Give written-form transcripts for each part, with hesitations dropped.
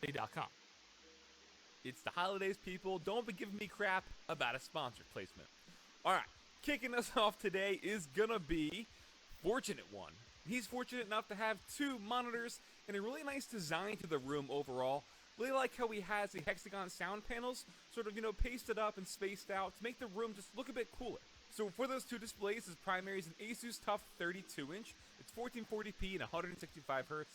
DogOfPavlov.com. It's the holidays, people. Don't be giving me crap about a sponsor placement. Alright, kicking us off today is gonna be Fortunate One. He's fortunate enough to have two monitors and a really nice design to the room overall. Really like how he has the hexagon sound panels sort of, pasted up and spaced out to make the room just look a bit cooler. So for those two displays, his primary is an Asus TUF 32-inch. It's 1440p and 165Hz.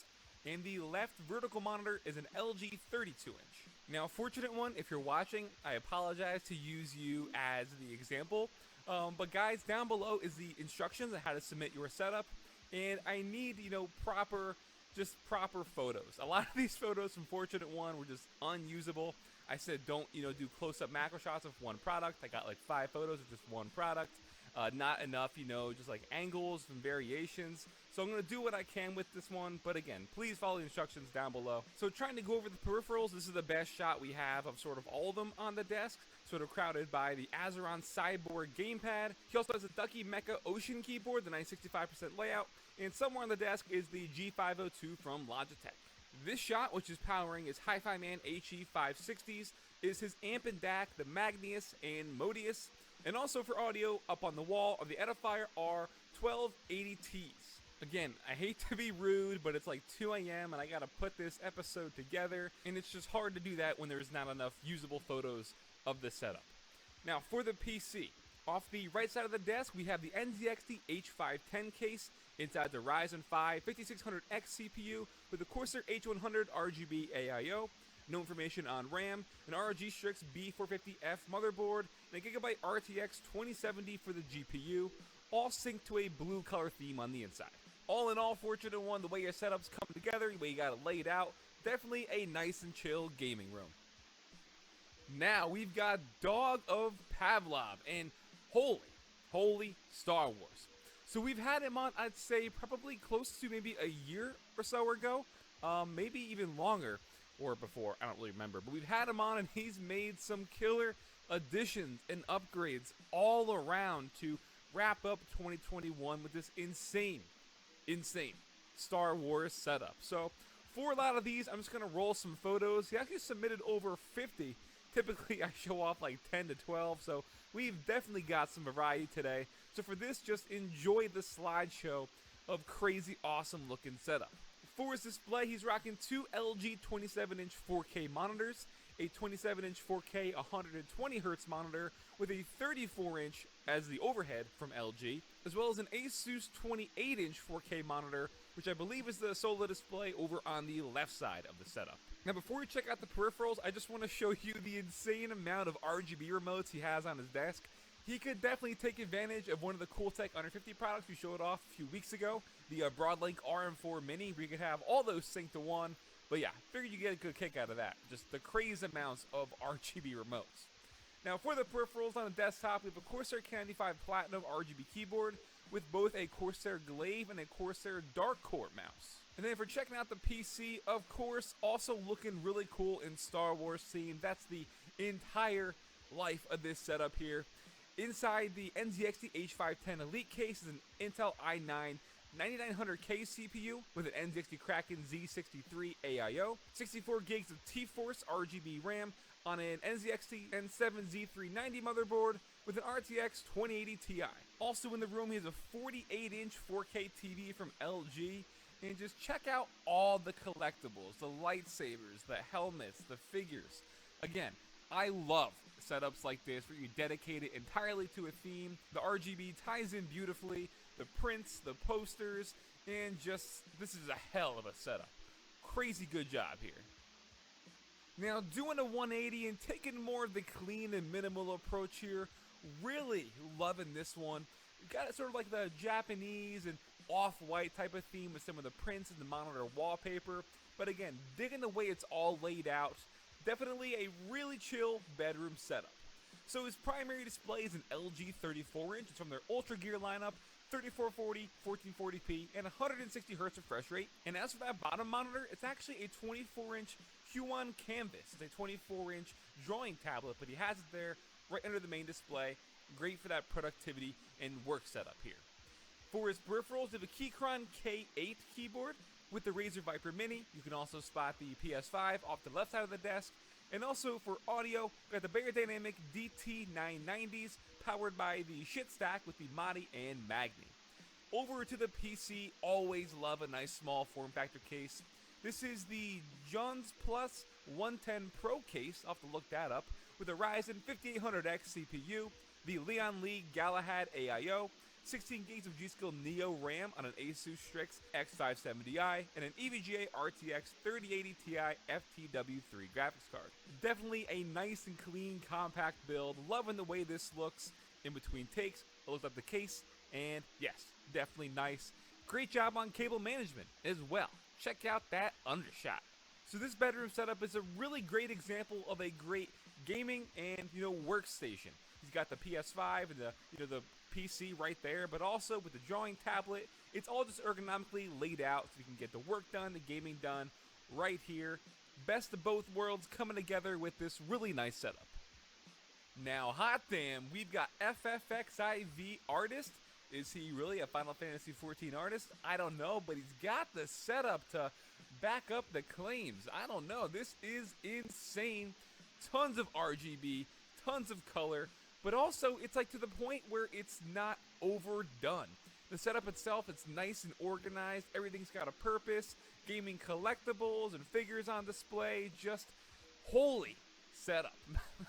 And the left vertical monitor is an LG 32-inch. Now, Fortunate One, if you're watching, I apologize to use you as the example. But guys, down below is the instructions on how to submit your setup. And I need, proper photos. A lot of these photos from Fortunate One were just unusable. I said don't, do close-up macro shots of one product. I got like 5 photos of just one product. Not enough, just like angles and variations. So I'm going to do what I can with this one. But again, please follow the instructions down below. So trying to go over the peripherals, this is the best shot we have of sort of all of them on the desk. Sort of crowded by the Azeron Cyborg gamepad. He also has a Ducky Mecha Ocean keyboard, the 965% layout. And somewhere on the desk is the G502 from Logitech. This shot, which is powering his Hi-Fi Man HE560s, is his amp and DAC, the Magnius and Modius. And also for audio, up on the wall are the Edifier R1280Ts. Again, I hate to be rude, but it's like 2 a.m. and I gotta put this episode together, and it's just hard to do that when there's not enough usable photos of the setup. Now, for the PC, off the right side of the desk, we have the NZXT H510 case inside the Ryzen 5 5600X CPU with a Corsair H100 RGB AIO. No information on RAM, an ROG Strix B450F motherboard, and a Gigabyte RTX 2070 for the GPU, all synced to a blue color theme on the inside. All in all, Fortunate One, the way your setup's come together, the way you got it laid out, definitely a nice and chill gaming room. Now we've got Dog of Pavlov, and holy Star Wars. So we've had him on, I'd say, probably close to maybe a year or so ago, maybe even longer. Or before, I don't really remember. But we've had him on, and he's made some killer additions and upgrades all around to wrap up 2021 with this insane Star Wars setup. So for a lot of these, I'm just going to roll some photos. He actually submitted over 50. Typically, I show off like 10 to 12, so we've definitely got some variety today. So for this, just enjoy the slideshow of crazy, awesome-looking setup. For his display, he's rocking two LG 27-inch 4K monitors, a 27-inch 4K 120Hz monitor with a 34-inch as the overhead from LG, as well as an Asus 28-inch 4K monitor, which I believe is the solo display over on the left side of the setup. Now, before we check out the peripherals, I just want to show you the insane amount of RGB remotes he has on his desk. He could definitely take advantage of one of the Cooltech Under 50 products we showed off a few weeks ago, the Broadlink RM4 Mini, where you could have all those synced to one. But yeah, figured you get a good kick out of that. Just the crazy amounts of RGB remotes. Now for the peripherals on the desktop, we have a Corsair K95 Platinum RGB keyboard with both a Corsair Glaive and a Corsair Dark Core mouse. And then for checking out the PC, of course, also looking really cool in Star Wars theme. That's the entire life of this setup here. Inside the NZXT H510 Elite case is an Intel i9 9900K CPU with an NZXT Kraken Z63 AIO, 64 gigs of T-Force RGB RAM on an NZXT N7 Z390 motherboard with an RTX 2080 Ti. Also in the room, he has a 48-inch 4K TV from LG. And just check out all the collectibles, the lightsabers, the helmets, the figures. Again, I love setups like this where you dedicate it entirely to a theme. The RGB ties in beautifully, the prints, the posters, and just, this is a hell of a setup. Crazy good job here. Now, doing a 180 and taking more of the clean and minimal approach here, really loving this one. You got it sort of like the Japanese and off-white type of theme with some of the prints and the monitor wallpaper. But again, digging the way it's all laid out. Definitely a really chill bedroom setup. So his primary display is an LG 34-inch. It's from their Ultra Gear lineup, 3440, 1440p, and 160Hz refresh rate. And as for that bottom monitor, it's actually a 24-inch Huon Canvas. It's a 24-inch drawing tablet, but he has it there right under the main display. Great for that productivity and work setup here. For his peripherals, they have a Keychron K8 keyboard With the Razer Viper Mini, you can also spot the PS5 off the left side of the desk. And also for audio, we got the Beyerdynamic DT990s powered by the Shit Stack with the Madi and Magni. Over to the PC, always love a nice small form factor case. This is the Johns Plus 110 Pro case, I'll have to look that up, with a Ryzen 5800X CPU, the Leon Lee Galahad AIO, 16 gigs of G-Skill Neo RAM on an Asus Strix X570i, and an EVGA RTX 3080 Ti FTW3 graphics card. Definitely a nice and clean, compact build. Loving the way this looks. In between takes, I looked up the case, and yes, definitely nice. Great job on cable management as well. Check out that undershot. So this bedroom setup is a really great example of a great gaming and workstation. He's got the PS5 and the PC right there, but also with the drawing tablet, it's all just ergonomically laid out so you can get the work done, the gaming done right here. Best of both worlds coming together with this really nice setup. Now, hot damn, we've got ffxivartist. Is he really a Final Fantasy XIV artist? I don't know, but he's got the setup to back up the claims. I don't know. This is insane. Tons of RGB, tons of color, but also it's like to the point where it's not overdone. The setup itself, it's nice and organized. Everything's got a purpose. Gaming collectibles and figures on display. Just holy setup.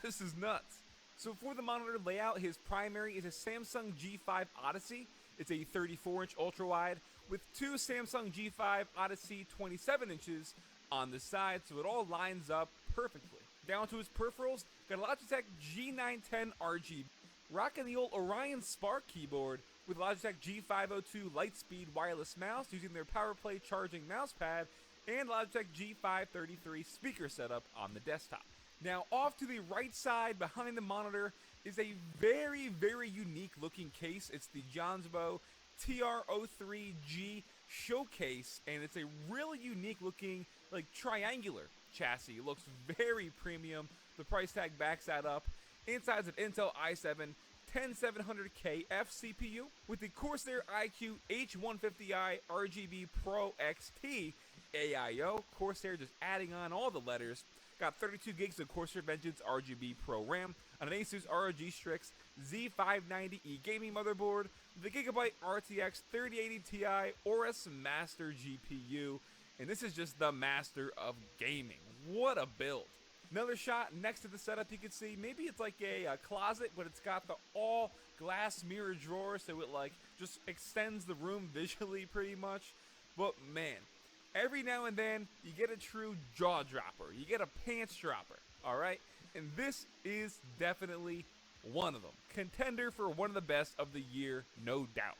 This is nuts. So for the monitor layout, his primary is a Samsung G5 Odyssey. It's a 34-inch ultra-wide with two Samsung G5 Odyssey 27 inches on the side, so it all lines up perfectly. Down to his peripherals, got a Logitech G910 RGB, rocking the old Orion Spark keyboard with Logitech G502 Lightspeed wireless mouse using their PowerPlay charging mousepad, and Logitech G533 speaker setup on the desktop. Now, off to the right side behind the monitor is a very, very unique looking case. It's the Johnsbo TR03G Showcase, and it's a really unique looking, like, triangular chassis. It looks very premium. The price tag backs that up. Inside's an Intel i7 10700KF CPU with the Corsair iQOO H150i RGB Pro XT AIO. Corsair just adding on all the letters. Got 32 gigs of Corsair Vengeance RGB Pro RAM on an Asus ROG Strix Z590E gaming motherboard with a Gigabyte RTX 3080 Ti Aorus Master GPU. And this is just the master of gaming. What a build. Another shot next to the setup, you can see maybe it's like a closet, but it's got the all glass mirror drawer, so it like just extends the room visually pretty much. But man, every now and then you get a true jaw dropper, you get a pants dropper, all right? And this is definitely one of them. Contender for one of the best of the year, no doubt.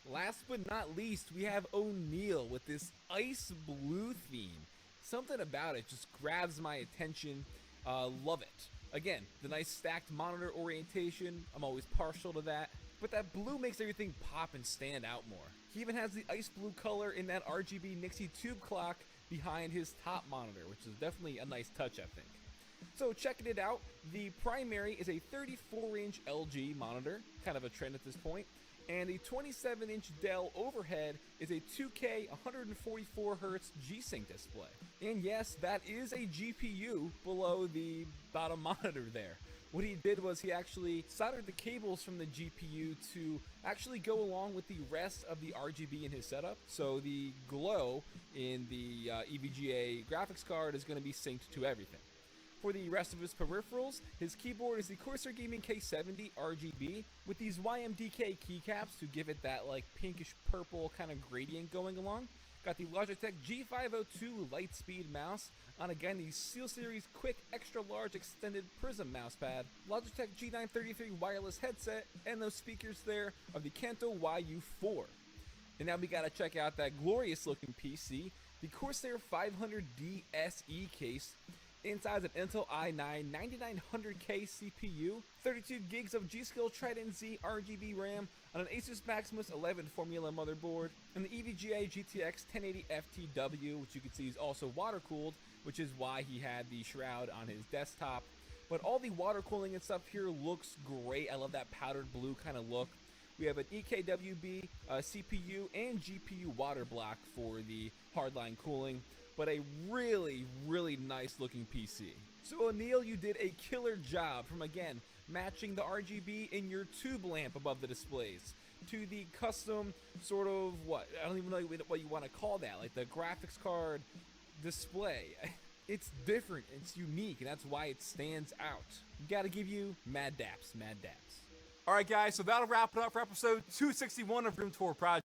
Last but not least, we have Oneel with this ice blue theme. Something about it just grabs my attention. Love it. Again, the nice stacked monitor orientation, I'm always partial to that. But that blue makes everything pop and stand out more. He even has the ice blue color in that RGB Nixie tube clock behind his top monitor, which is definitely a nice touch, I think. So checking it out, the primary is a 34-inch LG monitor, kind of a trend at this point. And the 27-inch Dell overhead is a 2K 144Hz G-Sync display. And yes, that is a GPU below the bottom monitor there. What he did was he actually soldered the cables from the GPU to actually go along with the rest of the RGB in his setup. So the glow in the EVGA graphics card is going to be synced to everything. For the rest of his peripherals, his keyboard is the Corsair Gaming K70 RGB with these YMDK keycaps to give it that like pinkish purple kind of gradient going along. Got the Logitech G502 Lightspeed mouse on again the SteelSeries Quick Extra Large Extended Prism mousepad, Logitech G933 wireless headset, and those speakers there are the Kanto YU4. And now we gotta check out that glorious looking PC, the Corsair 500D SE case. Inside an Intel i9 9900K CPU, 32 gigs of G-Skill Trident Z RGB RAM on an Asus Maximus 11 Formula motherboard, and the EVGA GTX 1080 FTW, which you can see is also water-cooled, which is why he had the shroud on his desktop. But all the water cooling and stuff here looks great. I love that powdered blue kind of look. We have an EKWB CPU and GPU water block for the hardline cooling, but a really, really nice looking PC. So Oneel, you did a killer job from, again, matching the RGB in your tube lamp above the displays to the custom sort of, I don't even know what you want to call that, like the graphics card display. It's different, it's unique, and that's why it stands out. Gotta give you mad daps, mad daps. All right, guys, so that'll wrap it up for episode 261 of Room Tour Project.